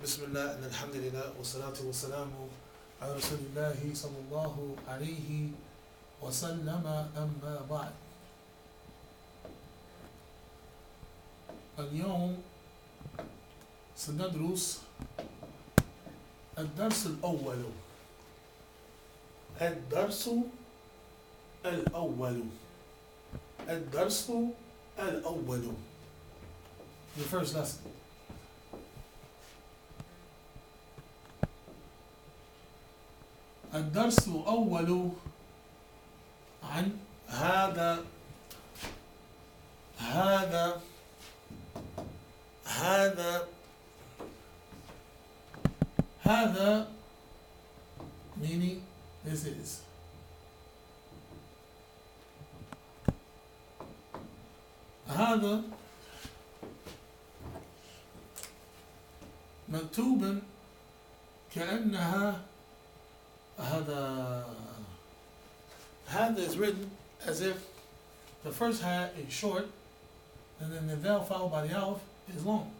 بسم الله إن الحمد لله والصلاة والسلام على رسول الله صلى الله عليه وسلم أما بعد. اليوم سندرس الدرس الأول. الدرس الأول. الدرس الأول. The first lesson. الدرس الأول عن هذا meaning this is. هذا مكتوبا كأنها هذا is written as if the first ha is short and then the vowel followed by the alif is long.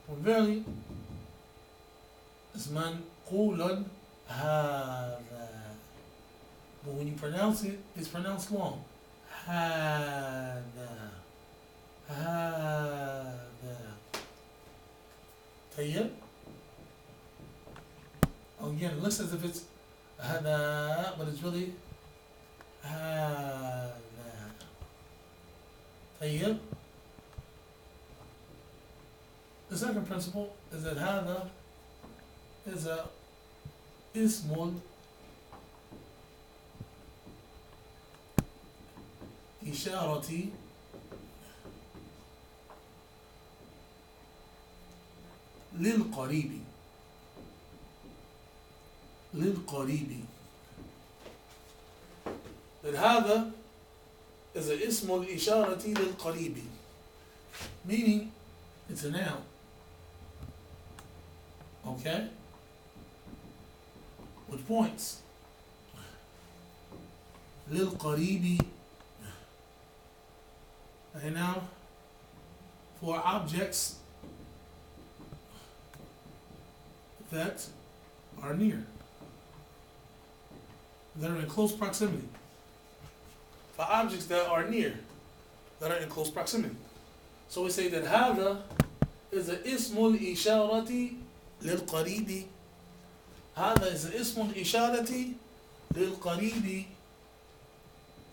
وverily it's منقول هذا, but when you pronounce it, it's pronounced long. هذا طيب. Again, it looks as if it's هذا, but it's really هذا. طيب. The second principle is that هذا is a اسم إشارة للقريب. That هذا is a اسم الإشارة للقريب, meaning it's a noun. Okay? With points. للقريب. And now for objects that are near, that are in close proximity. For objects that are near, that are in close proximity. So we say that هذا is a اسم الإشارة للقريب. هذا is a اسم الإشارة للقريب.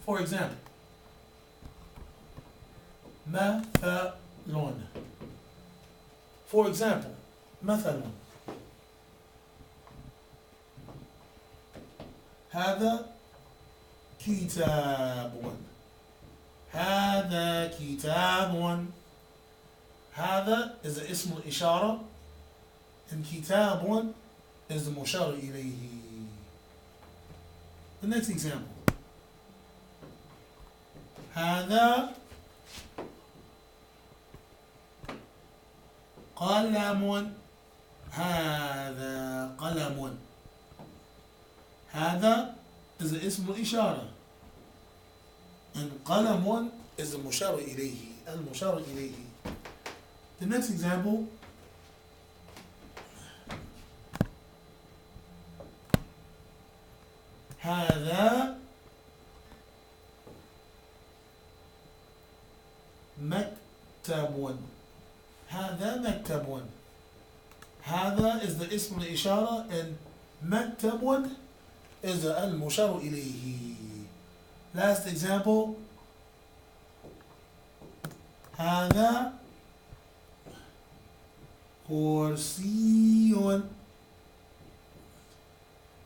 For example, مثل. For example, مثل. هذا كتاب. هذا كتاب. هذا is the اسم الإشارة and كتاب is the مشار إليه. The next example. هذا قلم. هذا قلم. هذا is the اسم الإشارة and قلم is the مشار إليه. المشار إليه. The next example. هذا مكتب. هذا مكتب. هذا is the اسم الإشارة and مكتب is the المشار إليه. Last example. هذا كرسي.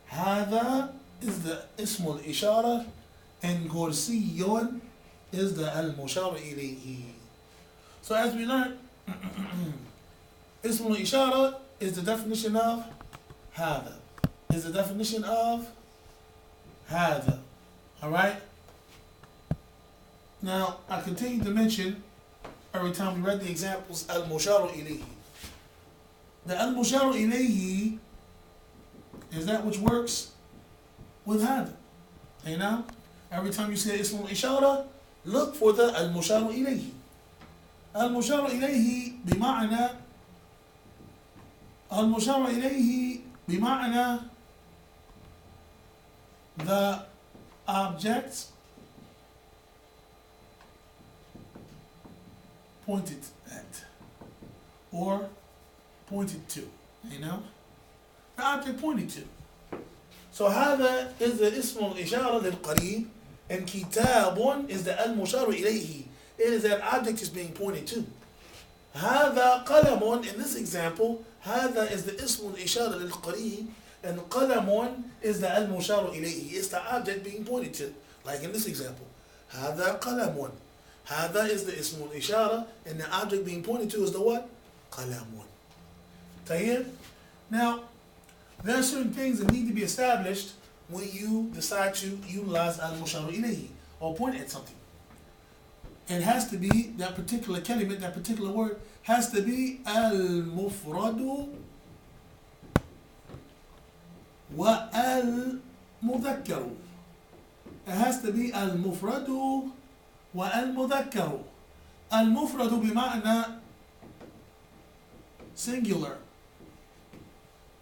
هذا is the اسم الإشارة and كرسي is the المشار إليه. So as we learned, اسم الإشارة is the definition of هذا. Is the definition of هذا. Alright? Now, I continue to mention every time we read the examples al-musharu ilayhi. The al-musharu ilayhi is that which works with هذا. You know? Every time you say ism al-ishara, look for the al-musharu ilayhi. المشار إليه بمعنى المشار إليه بمعنى the object pointed at or pointed to. You know? The object pointed to. So هذا is the اسم الإشارة للقريب, and كتاب is the المشار إليه. It is that object is being pointed to. هذا قلم, in this example, هذا is the اسم الإشارة للقريب, and قلم is the المشار إليه. It's the object being pointed to. Like in this example, هذا قلم. هذا is the اسم الإشارة, and the object being pointed to is the what? قلم. طيب? Now, there are certain things that need to be established when you decide to utilize al-mushar ilayhi, or point at something. It has to be that particular kalimat, that particular word, has to be al-mufradu wa al-mudhakkaru. It has to be al-mufradu wa al-mudhakkaru. Al-mufradu bima'na singular.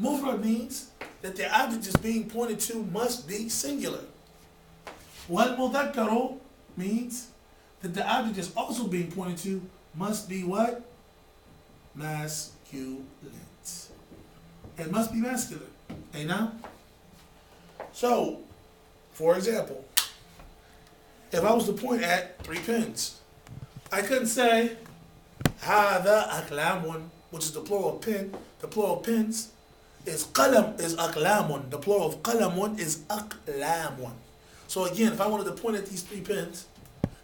Mufrad means that the object is being pointed to must be singular. Wal mudhakkaru means that the object is also being pointed to must be what? Masculine. It must be masculine. Okay, now? So, for example, if I was to point at 3 pens, I couldn't say هذا أقلام, which is the plural of pen. The plural of pens is qalam, is aqlamun. The plural of qalamun is aqlamun. So again, if I wanted to point at these 3 pens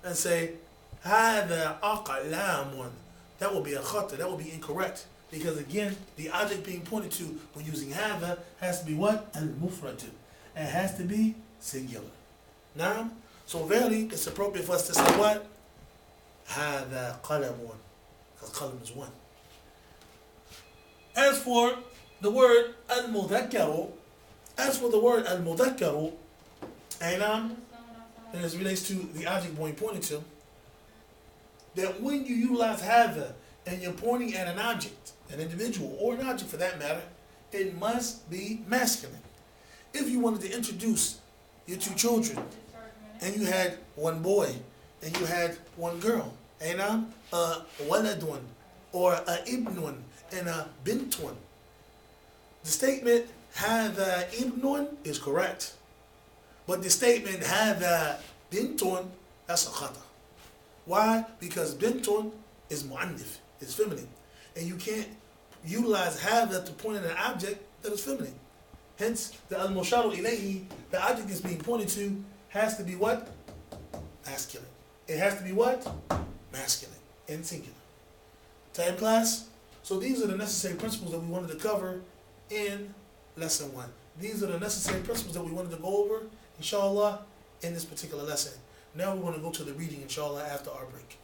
and say hada aqlamun, that would be a khata, that would be incorrect. Because again, the object being pointed to when using hada has to be what? Al-mufrad. It has to be singular. Now, so verily, it's appropriate for us to say what? Hada qalamun. Because qalam is 1. As for the word al-mudhakkaru, and as it relates to the object being pointed to, that when you utilize hadha and you're pointing at an object, an individual, or an object for that matter, it must be masculine. If you wanted to introduce your 2 children, and you had 1 boy, and you had 1 girl, and a waladun, or a ibnun, and a bintun, the statement هذا ابن is correct, but the statement هذا بنت, that's a khata. Why? Because bintun is mu'annif, is feminine, and you can't utilize هذا to point at an object that is feminine. Hence, the al-musharu ilayhi, the object is being pointed to, has to be what? Masculine. It has to be what? Masculine and singular. Time class? So these are the necessary principles that we wanted to cover in lesson 1. These are the necessary principles that we wanted to go over, inshallah, in this particular lesson. Now we're going to go to the reading, inshallah, after our break.